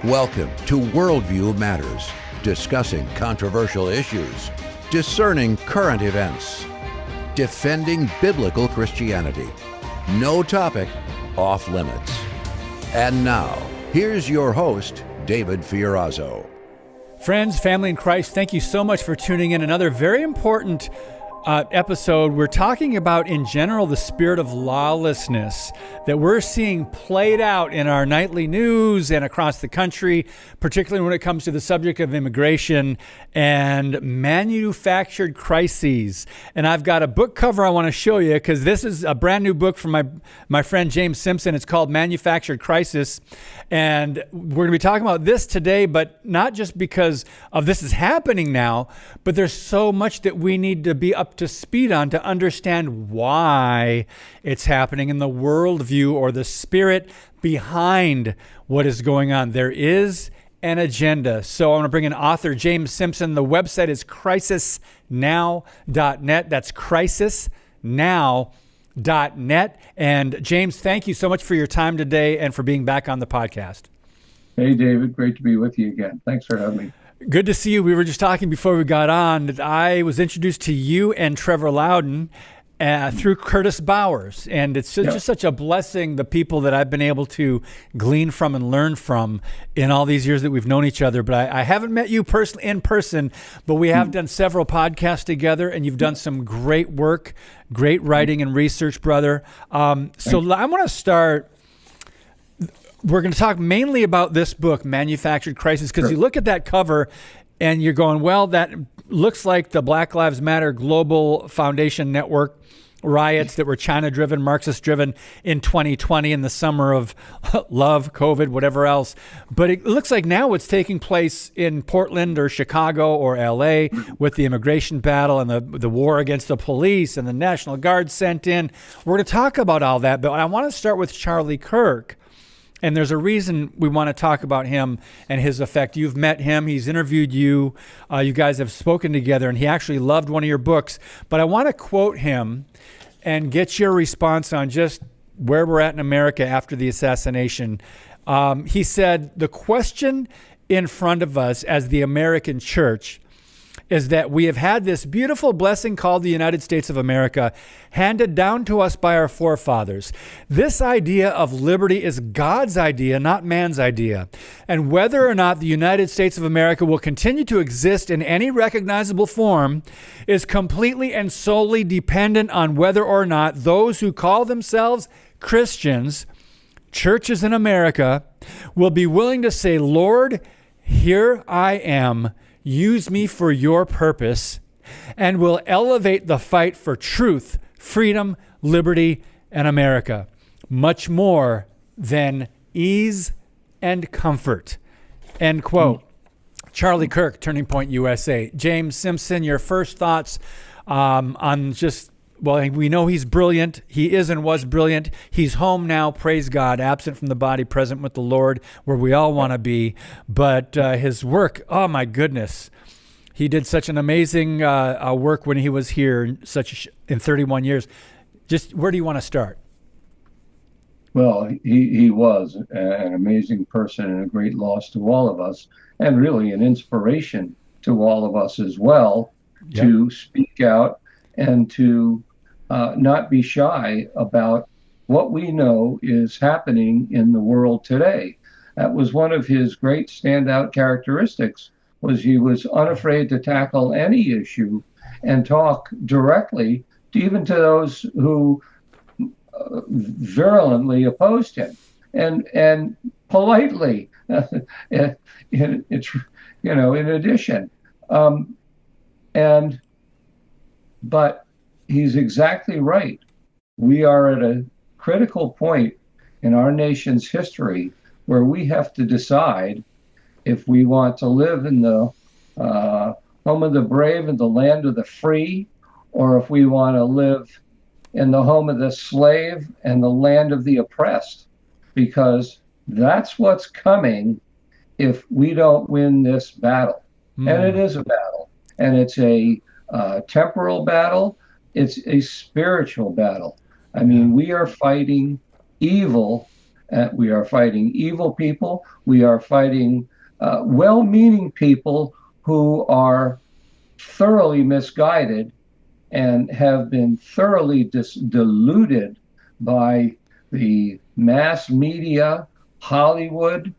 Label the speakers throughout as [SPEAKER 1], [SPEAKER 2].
[SPEAKER 1] Welcome to Worldview Matters, discussing controversial issues, discerning current events, defending biblical Christianity. No topic off limits. And now, here's your host, David Fiorazzo.
[SPEAKER 2] Friends, family in Christ, thank you so much for tuning in. Another very important episode. We're talking about, in general, the spirit of lawlessness that we're seeing played out in our nightly news and across the country, particularly when it comes to the subject of immigration and manufactured crises. And I've got a book cover I want to show you because this is a brand new book from my friend James Simpson. It's called Manufactured Crisis. And we're going to be talking about this today, but not just because of this is happening now, but there's so much that we need to be up to speed on to understand why it's happening in the worldview or the spirit behind what is going on. There is an agenda. So I want to bring in author James Simpson. The website is crisisnow.net. That's crisisnow.net. And James, thank you so much for your time today and for being back on the podcast.
[SPEAKER 3] Hey, David. Great to be with you again. Thanks for having me.
[SPEAKER 2] Good to see you. We were just talking before we got on that I was introduced to you and Trevor Loudon through Curtis Bowers. And it's just such a blessing, the people that I've been able to glean from and learn from in all these years that we've known each other. But I haven't met you in person, but we have done several podcasts together, and you've done some great work, great writing and research, brother. So I want to start. We're going to talk mainly about this book, Manufactured Crisis, because you look at that cover and you're going, well, that looks like the Black Lives Matter Global Foundation Network riots that were China-driven, Marxist-driven in 2020 in the summer of love, COVID, whatever else. But it looks like now it's taking place in Portland or Chicago or LA with the immigration battle and the war against the police and the National Guard sent in. We're going to talk about all that, but I want to start with Charlie Kirk. And there's a reason we want to talk about him and his effect. You've met him. He's interviewed you. You guys have spoken together, and he actually loved one of your books. But I want to quote him and get your response on just where we're at in America after the assassination. He said, the question in front of us as the American church is that we have had this beautiful blessing called the United States of America handed down to us by our forefathers. This idea of liberty is God's idea, not man's idea. And whether or not the United States of America will continue to exist in any recognizable form is completely and solely dependent on whether or not those who call themselves Christians, churches in America, will be willing to say, Lord, here I am. Use me for your purpose, and will elevate the fight for truth, freedom, liberty, and America, much more than ease and comfort. End quote. Charlie Kirk, Turning Point USA. James Simpson, your first thoughts on just, well, we know he's brilliant. He is and was brilliant. He's home now, praise God, absent from the body, present with the Lord, where we all want to be. But his work, oh my goodness. He did such an amazing work when he was here in 31 years. Just where do you want to start?
[SPEAKER 3] Well, he was an amazing person and a great loss to all of us, and really an inspiration to all of us as well, to speak out and to not be shy about what we know is happening in the world today. That was one of his great standout characteristics, was he was unafraid to tackle any issue and talk directly even to those who virulently opposed him, and politely, in addition. But he's exactly right. We are at a critical point in our nation's history where we have to decide if we want to live in the home of the brave and the land of the free, or if we want to live in the home of the slave and the land of the oppressed, because that's what's coming if we don't win this battle. And it is a battle, and it's a temporal battle. It's a spiritual battle. I mean, we are fighting evil We are fighting evil people. We are fighting well-meaning people who are thoroughly misguided and have been thoroughly deluded by the mass media, Hollywood,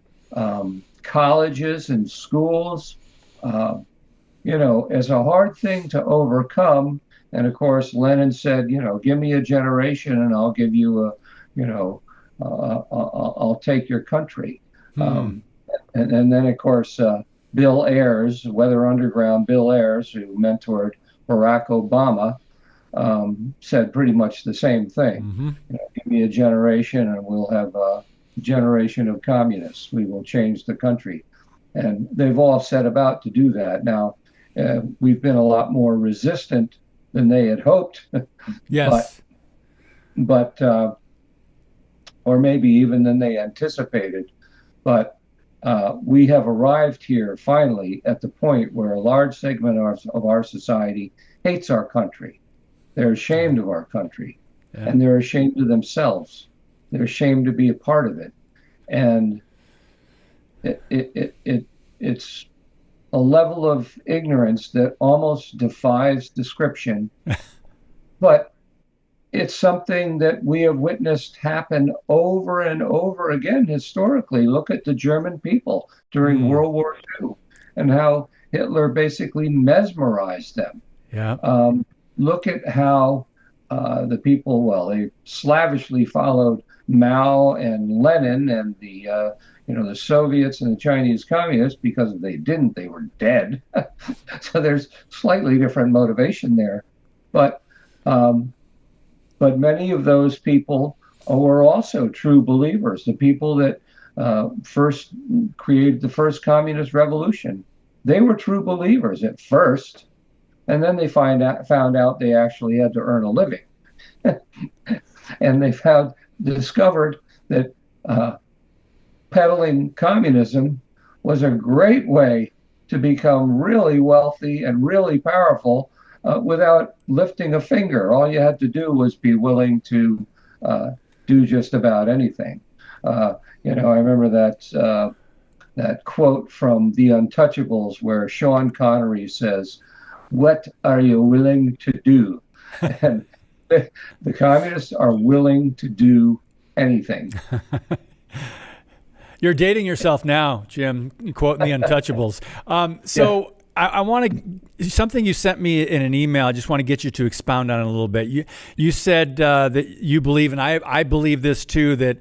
[SPEAKER 3] colleges and schools, as a hard thing to overcome. And of course, Lenin said, give me a generation and I'll give you I'll take your country. And then, of course, Bill Ayers, Weather Underground Bill Ayers, who mentored Barack Obama, said pretty much the same thing. Give me a generation and we'll have a generation of communists. We will change the country. And they've all set about to do that. Now, we've been a lot more resistant than they had hoped.
[SPEAKER 2] Yes.
[SPEAKER 3] But or maybe even than they anticipated. But we have arrived here finally at the point where a large segment of our society hates our country. They're ashamed of our country, and they're ashamed of themselves. They're ashamed to be a part of it. And it's a level of ignorance that almost defies description. But it's something that we have witnessed happen over and over again historically. Look at the German people during World War II and how Hitler basically mesmerized them. Look at how the people, they slavishly followed Mao and Lenin and the Soviets and the Chinese communists because if they didn't, they were dead. So there's slightly different motivation there. But many of those people were also true believers, the people that first created the first communist revolution. They were true believers at first, and then they found out they actually had to earn a living. And they discovered that peddling communism was a great way to become really wealthy and really powerful without lifting a finger. All you had to do was be willing to do just about anything. I remember that quote from The Untouchables where Sean Connery says, "What are you willing to do?" And the communists are willing to do anything.
[SPEAKER 2] You're dating yourself now, Jim, quoting The Untouchables. I want to, something you sent me in an email, I just want to get you to expound on it a little bit. You said that you believe, and I believe this too, that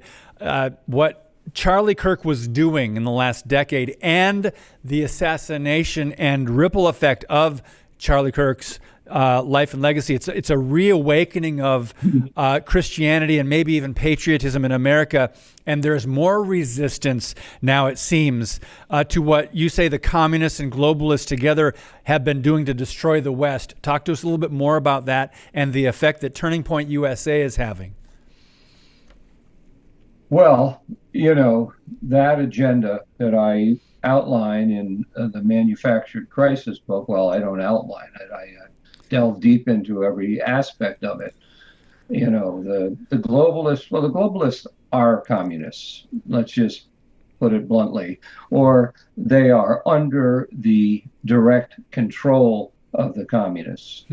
[SPEAKER 2] what Charlie Kirk was doing in the last decade and the assassination and ripple effect of Charlie Kirk's life and legacy, it's a reawakening of Christianity and maybe even patriotism in America. And there's more resistance now, it seems, to what you say the communists and globalists together have been doing to destroy the West. Talk to us a little bit more about that and the effect that Turning Point USA is having.
[SPEAKER 3] Well, that agenda that I outline in the Manufactured Crisis book, well, I don't outline it. I delve deep into every aspect of it. The globalists are communists. Let's just put it bluntly, or they are under the direct control of the communists.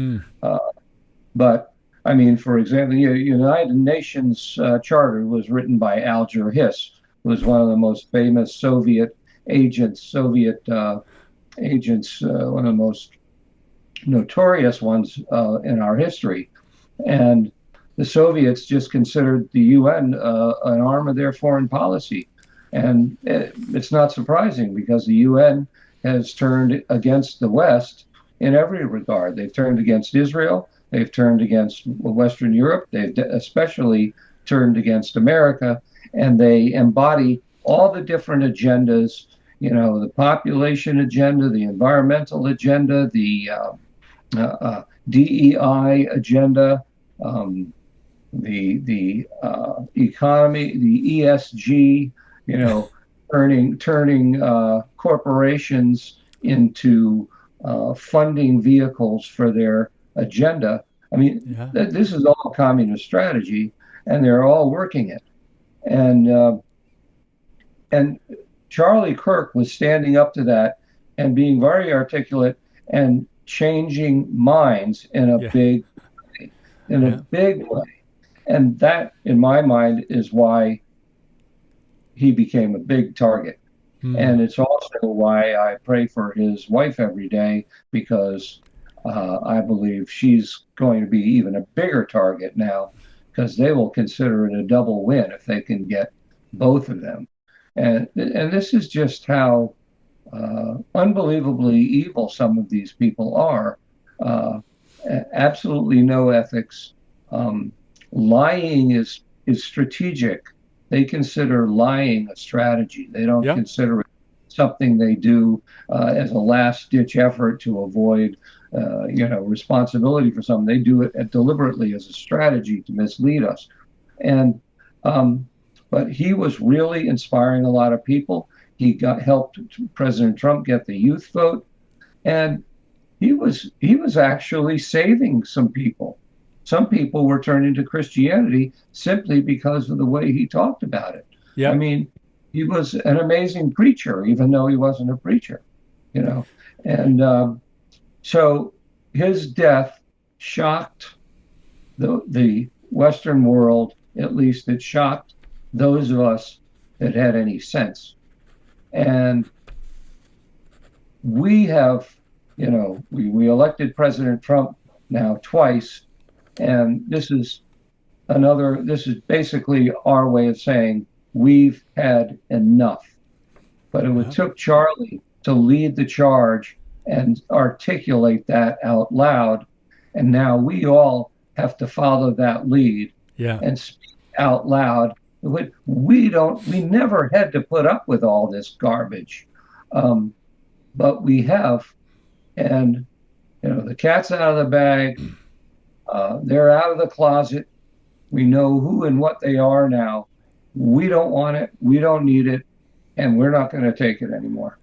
[SPEAKER 3] But I mean, for example, the United Nations Charter was written by Alger Hiss, who was one of the most famous Soviet agents, one of the most notorious ones in our history. And the Soviets just considered the UN an arm of their foreign policy. And it's not surprising because the UN has turned against the West in every regard. They've turned against Israel. They've turned against Western Europe. They've especially turned against America. And they embody all the different agendas, the population agenda, the environmental agenda, the DEI agenda, the economy, the ESG, turning corporations into funding vehicles for their agenda. I mean, this is all communist strategy, and they're all working it. And and Charlie Kirk was standing up to that and being very articulate and changing minds in a
[SPEAKER 2] Yeah.
[SPEAKER 3] big way. And that, in my mind, is why he became a big target. And it's also why I pray for his wife every day, because I believe she's going to be even a bigger target now, because they will consider it a double win if they can get both of them. And this is just how unbelievably evil some of these people are. Absolutely no ethics. Lying is strategic. They consider lying a strategy. They don't consider it something they do as a last-ditch effort to avoid, responsibility for something. They do it deliberately as a strategy to mislead us. And but he was really inspiring a lot of people. He helped President Trump get the youth vote, and he was actually saving some people. Some people were turning to Christianity simply because of the way he talked about it.
[SPEAKER 2] Yeah.
[SPEAKER 3] I mean, he was an amazing preacher, even though he wasn't a preacher, And so his death shocked the Western world. At least it shocked those of us that had any sense. And we have, we elected President Trump now twice. And this is basically our way of saying we've had enough. But it took Charlie to lead the charge and articulate that out loud. And now we all have to follow that lead and speak out loud. We never had to put up with all this garbage. But we have. And, the cat's out of the bag. They're out of the closet. We know who and what they are now. We don't want it. We don't need it. And we're not going to take it anymore.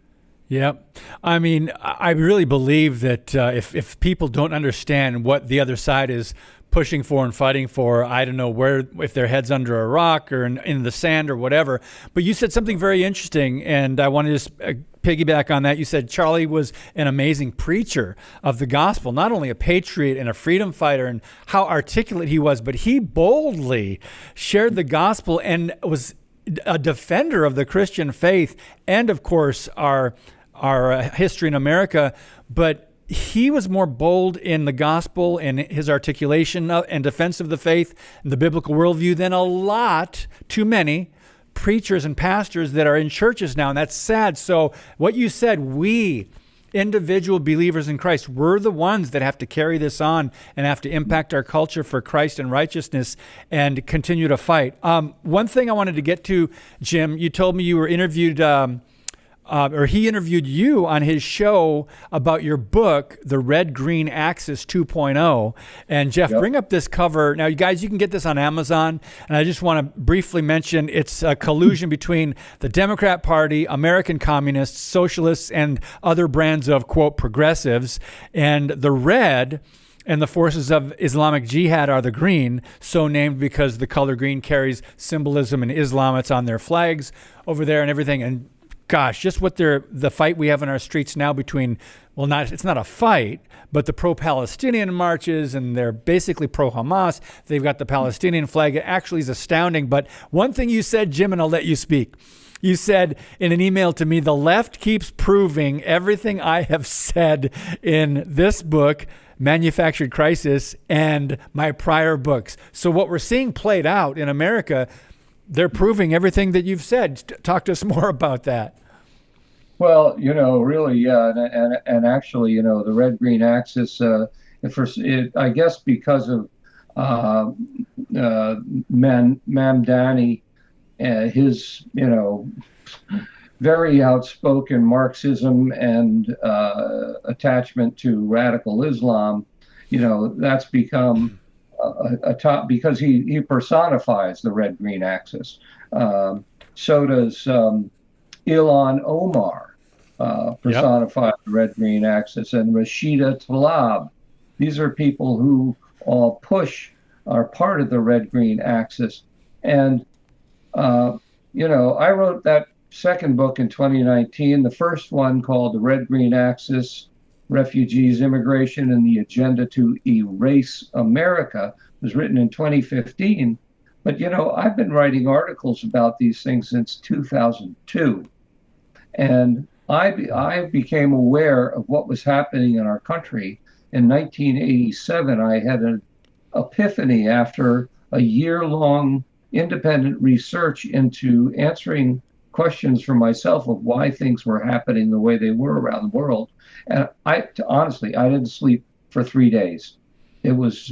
[SPEAKER 2] Yep. I mean, I really believe that if people don't understand what the other side is pushing for and fighting for, I don't know if their head's under a rock or in the sand or whatever. But you said something very interesting, and I want to just piggyback on that. You said Charlie was an amazing preacher of the gospel, not only a patriot and a freedom fighter, and how articulate he was, but he boldly shared the gospel and was a defender of the Christian faith and, of course, our history in America. But he was more bold in the gospel and his articulation and defense of the faith and the biblical worldview than too many preachers and pastors that are in churches now. And that's sad. So what you said, we individual believers in Christ, we're the ones that have to carry this on and have to impact our culture for Christ and righteousness and continue to fight. One thing I wanted to get to, Jim, you told me you were interviewed, or he interviewed you on his show about your book, The Red-Green Axis 2.0. And Jeff, bring up this cover. Now, you guys, you can get this on Amazon. And I just want to briefly mention it's a collusion between the Democrat Party, American communists, socialists, and other brands of, quote, progressives. And the red and the forces of Islamic Jihad are the green, so named because the color green carries symbolism in Islam. It's on their flags over there and everything. And gosh, just what the fight we have in our streets now between, it's not a fight, but the pro-Palestinian marches, and they're basically pro-Hamas. They've got the Palestinian flag. It actually is astounding. But one thing you said, Jim, and I'll let you speak. You said in an email to me, the left keeps proving everything I have said in this book, Manufactured Crisis, and my prior books. So what we're seeing played out in America, they're proving everything that you've said. Talk to us more about that.
[SPEAKER 3] Well, really, yeah, and actually, the red-green axis. I guess because of Mamdani, his, very outspoken Marxism and attachment to radical Islam, that's become a top, because he personifies the red-green axis. So does Ilhan Omar personify the red-green axis, and Rashida Tlaib. These are people who all are part of the red-green axis. And, I wrote that second book in 2019. The first one, called The Red-Green Axis, Refugees, Immigration, and the Agenda to Erase America, was written in 2015. But, I've been writing articles about these things since 2002. And I became aware of what was happening in our country in 1987. I had an epiphany after a year-long independent research into answering questions for myself of why things were happening the way they were around the world. And honestly, I didn't sleep for 3 days. It was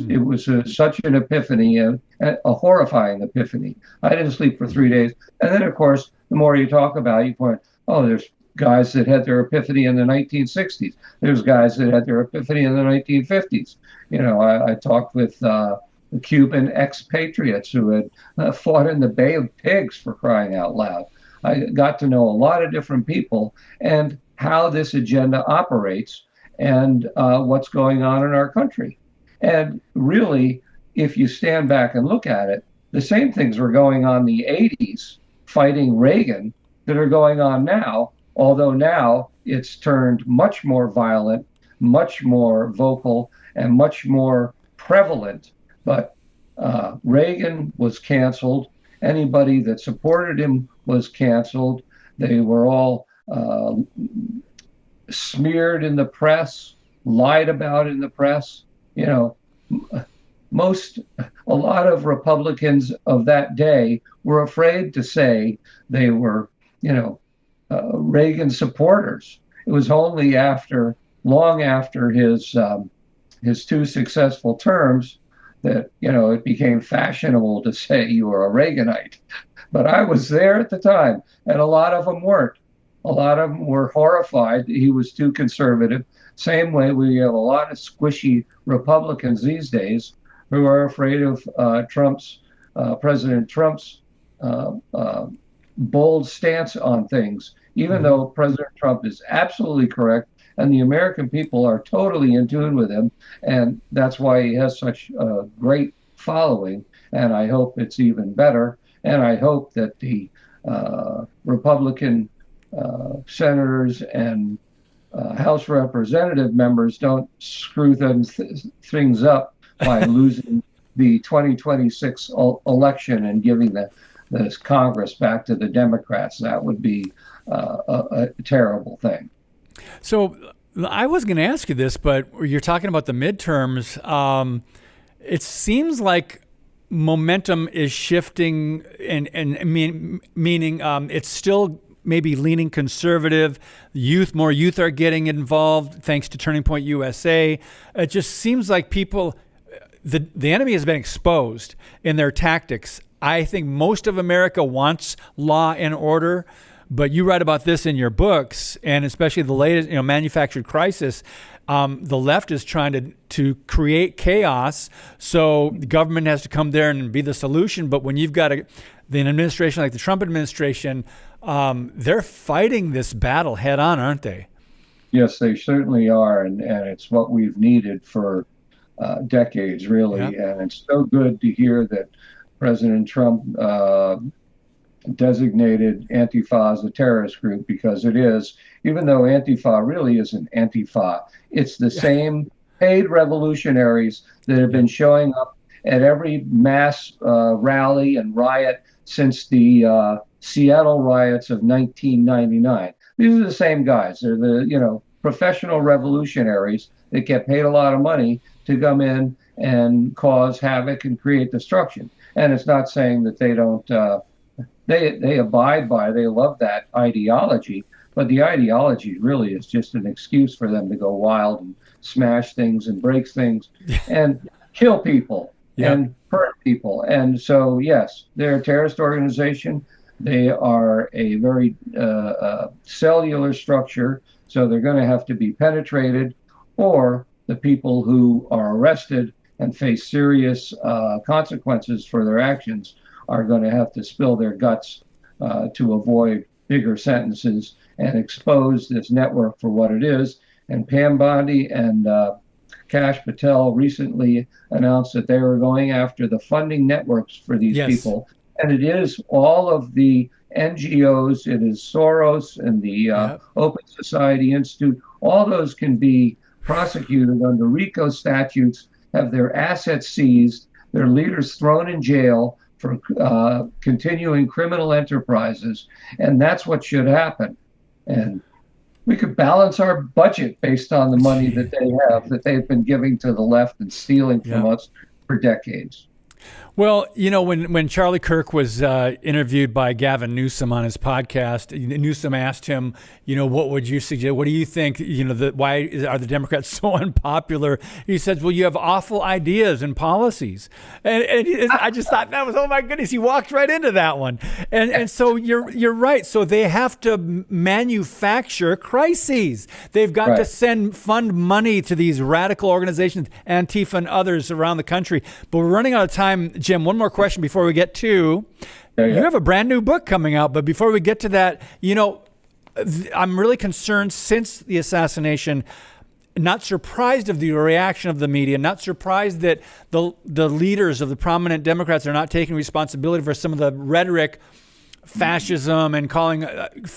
[SPEAKER 3] such an epiphany, a horrifying epiphany. I didn't sleep for 3 days. And then, of course, the more you talk about it, you point, oh, there's guys that had their epiphany in the 1960s. There's guys that had their epiphany in the 1950s. I talked with the Cuban expatriates who had fought in the Bay of Pigs, for crying out loud. I got to know a lot of different people and how this agenda operates and what's going on in our country. And really, if you stand back and look at it, the same things were going on in the 80s, fighting Reagan, that are going on now, although now it's turned much more violent, much more vocal, and much more prevalent. But Reagan was canceled. Anybody that supported him was canceled. They were all smeared in the press, lied about in the press. A lot of Republicans of that day were afraid to say they were, Reagan supporters. It was only long after his two successful terms that, it became fashionable to say you were a Reaganite. But I was there at the time, and a lot of them weren't. A lot of them were horrified that he was too conservative. Same way we have a lot of squishy Republicans these days who are afraid of President Trump's bold stance on things, even though President Trump is absolutely correct and the American people are totally in tune with him. And that's why he has such a great following. And I hope it's even better. And I hope that the Republican senators and House Representative members don't screw things up by losing the 2026 election and giving this Congress back to the Democrats. That would be a terrible thing.
[SPEAKER 2] So I was going to ask you this, but you're talking about the midterms. It seems like momentum is shifting, meaning it's still maybe leaning conservative. More youth are getting involved thanks to Turning Point USA. It just seems like the enemy has been exposed in their tactics. I think most of America wants law and order, but you write about this in your books, and especially the latest, manufactured crisis. The left is trying to create chaos, so the government has to come there and be the solution. But when you've got an administration like the Trump administration, they're fighting this battle head on, aren't they?
[SPEAKER 3] Yes, they certainly are, and it's what we've needed for decades, really. Yeah. And it's so good to hear that President Trump designated Antifa as a terrorist group, because it is, even though Antifa really isn't Antifa. It's the same paid revolutionaries that have been showing up at every mass rally and riot since the Seattle riots of 1999. These are the same guys. They're the professional revolutionaries that get paid a lot of money to come in and cause havoc and create destruction. And it's not saying that they don't. They abide by. They love that ideology, but the ideology really is just an excuse for them to go wild and smash things and break things and kill people and hurt people. And so, yes, they're a terrorist organization. They are a very cellular structure, so they're going to have to be penetrated, or the people who are arrested and face serious consequences for their actions are going to have to spill their guts to avoid bigger sentences and expose this network for what it is. And Pam Bondi and Kash Patel recently announced that they were going after the funding networks for these people. And it is all of the NGOs, it is Soros and the Open Society Institute. All those can be prosecuted under RICO statutes, have their assets seized, their leaders thrown in jail for continuing criminal enterprises. And that's what should happen. And we could balance our budget based on the money that they have, that they've been giving to the left and stealing from us for decades.
[SPEAKER 2] Well, when Charlie Kirk was interviewed by Gavin Newsom on his podcast, Newsom asked him, what would you suggest? What do you think? Why are the Democrats so unpopular? He says, well, you have awful ideas and policies. And I just thought that was, oh my goodness, he walked right into that one. And so you're right. So they have to manufacture crises. They've got to fund money to these radical organizations, Antifa and others around the country. But we're running out of time. Jim, one more question before we get to, you have a brand new book coming out, but before we get to that, I'm really concerned since the assassination, not surprised of the reaction of the media, not surprised that the leaders of the prominent Democrats are not taking responsibility for some of the rhetoric, fascism, and calling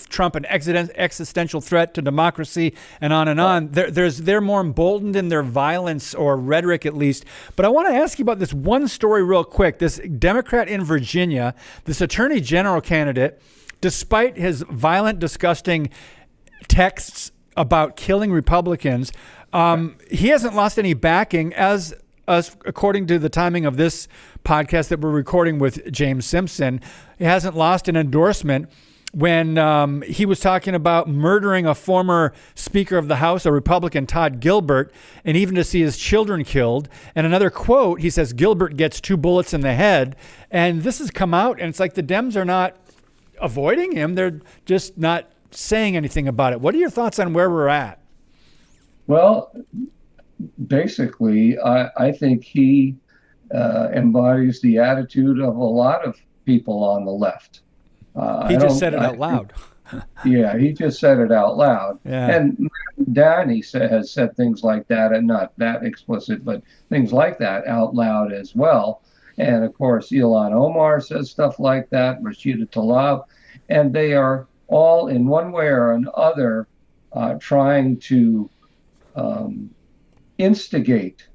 [SPEAKER 2] Trump an existential threat to democracy, and on and on. They're more emboldened in their violence, or rhetoric at least. But I want to ask you about this one story real quick. This Democrat in Virginia, this attorney general candidate, despite his violent, disgusting texts about killing Republicans, he hasn't lost any backing, as according to the timing of this podcast that we're recording with James Simpson. He hasn't lost an endorsement when he was talking about murdering a former Speaker of the House, a Republican, Todd Gilbert, and even to see his children killed. And another quote, he says, Gilbert gets 2 bullets in the head. And this has come out, and it's like the Dems are not avoiding him. They're just not saying anything about it. What are your thoughts on where we're at?
[SPEAKER 3] Well, basically, I think he embodies the attitude of a lot of people on the left.
[SPEAKER 2] He just said it out loud.
[SPEAKER 3] Yeah, he just said it out loud.
[SPEAKER 2] Yeah.
[SPEAKER 3] And Danny has said things like that, and not that explicit, but things like that out loud as well. And of course, Ilhan Omar says stuff like that, Rashida Tlaib, and they are all in one way or another trying to instigate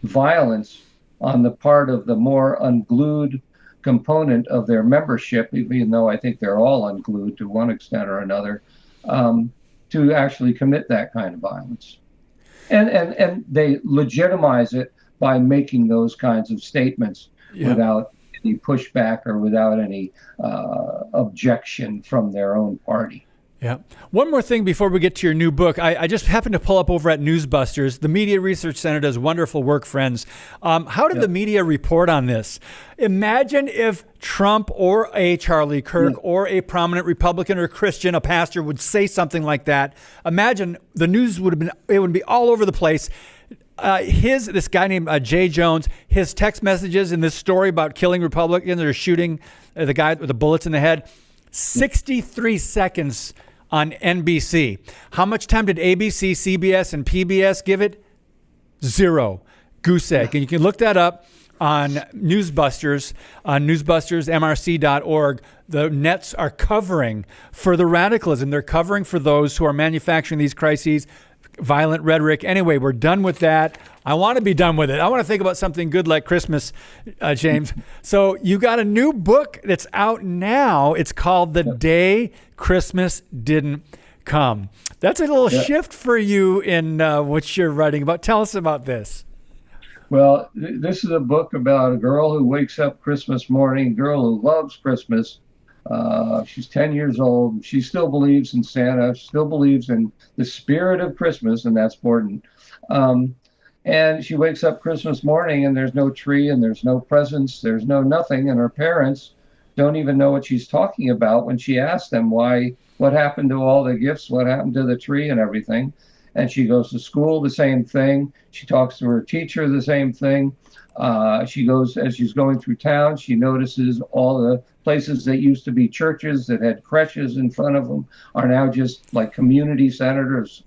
[SPEAKER 3] violence on the part of the more unglued component of their membership, even though I think they're all unglued to one extent or another, to actually commit that kind of violence. And they legitimize it by making those kinds of statements without any pushback or without any objection from their own party.
[SPEAKER 2] Yeah. One more thing before we get to your new book. I just happened to pull up over at Newsbusters. The Media Research Center does wonderful work, friends. How did the media report on this? Imagine if Trump or a Charlie Kirk or a prominent Republican or Christian, a pastor, would say something like that. Imagine the news it would be all over the place. This guy named Jay Jones, his text messages in this story about killing Republicans or shooting the guy with the bullets in the head, 63 seconds on NBC. How much time did ABC, CBS, and PBS give it? 0. Goose egg. And you can look that up on Newsbusters, on newsbustersmrc.org. The nets are covering for the radicalism. They're covering for those who are manufacturing these crises, violent rhetoric. Anyway, we're done with that. I want to be done with it. I want to think about something good like Christmas, James. So you got a new book that's out now. It's called The Day Christmas Didn't Come. That's a little shift for you in what you're writing about. Tell us about this.
[SPEAKER 3] Well, this is a book about a girl who wakes up Christmas morning, a girl who loves Christmas. She's 10 years old. She still believes in Santa. She still believes in the spirit of Christmas, and that's important. And she wakes up Christmas morning, and there's no tree, and there's no presents, there's no nothing, and her parents don't even know what she's talking about when she asks them what happened to all the gifts, what happened to the tree and everything. And she goes to school, the same thing. She talks to her teacher, the same thing. As she's going through town, she notices all the places that used to be churches that had creches in front of them are now just like community centers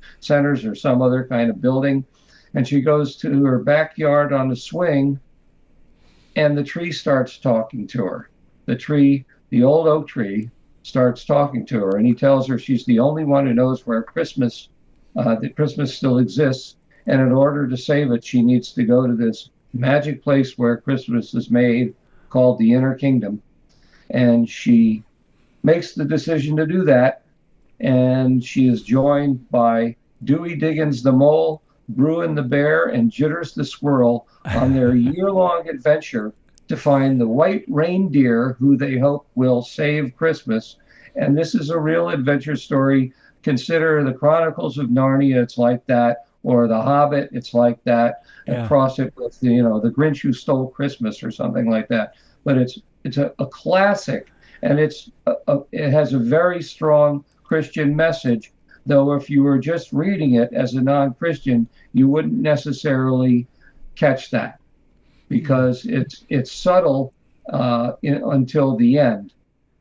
[SPEAKER 3] or some other kind of building. And she goes to her backyard on the swing, and the tree starts talking to her. the tree, the old oak tree, starts talking to her, and he tells her she's the only one who knows where Christmas, that Christmas still exists, and in order to save it, she needs to go to this magic place where Christmas is made, called the Inner Kingdom, and she makes the decision to do that, and she is joined by Dewey Diggins the mole, Bruin the bear, and Jitters the squirrel on their year-long adventure to find the white reindeer who they hope will save Christmas. And this is a real adventure story. Consider the Chronicles of Narnia, it's like that, or The Hobbit, it's like that. And cross it with the Grinch Who Stole Christmas or something like that. But it's a classic, and it has a very strong Christian message. Though if you were just reading it as a non-Christian, you wouldn't necessarily catch that, because it's subtle until the end,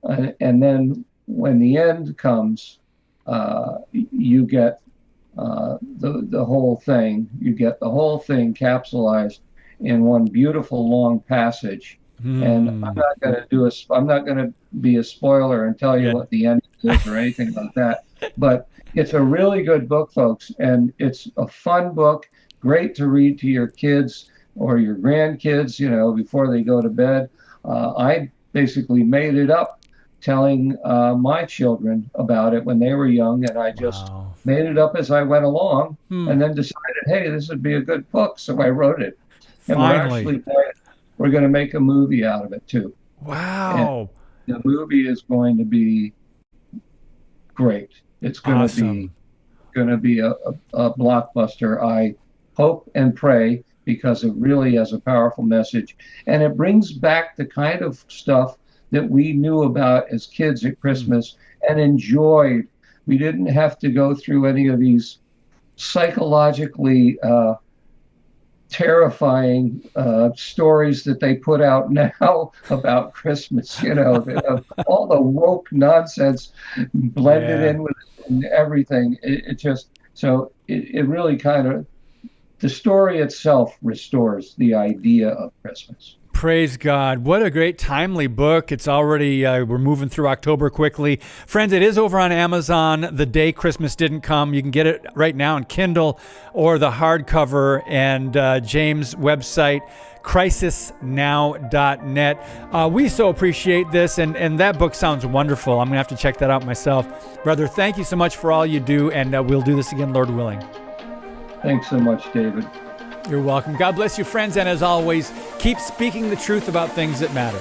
[SPEAKER 3] and then when the end comes, you get the whole thing. You get the whole thing capsulized in one beautiful long passage. And I'm not going to be a spoiler and tell you what the end is or anything like that. But it's a really good book, folks, and it's a fun book, great to read to your kids or your grandkids, before they go to bed. I basically made it up telling my children about it when they were young, and I just made it up as I went along, and then decided, hey, this would be a good book, so I wrote it. And we're going to make a movie out of it too.
[SPEAKER 2] Wow!
[SPEAKER 3] And the movie is going to be great. It's going to be a blockbuster. I hope and pray, because it really has a powerful message, and it brings back the kind of stuff that we knew about as kids at Christmas and enjoyed. We didn't have to go through any of these psychologically terrifying stories that they put out now about Christmas, all the woke nonsense blended in with everything. It really kind of, the story itself restores the idea of Christmas.
[SPEAKER 2] Praise God. What a great timely book. It's already, we're moving through October quickly. Friends, it is over on Amazon, The Day Christmas Didn't Come. You can get it right now on Kindle or the hardcover, and James' website, crisisnow.net. We so appreciate this, and that book sounds wonderful. I'm going to have to check that out myself. Brother, thank you so much for all you do, and we'll do this again, Lord willing.
[SPEAKER 3] Thanks so much, David.
[SPEAKER 2] You're welcome. God bless you, friends, and as always, keep speaking the truth about things that matter.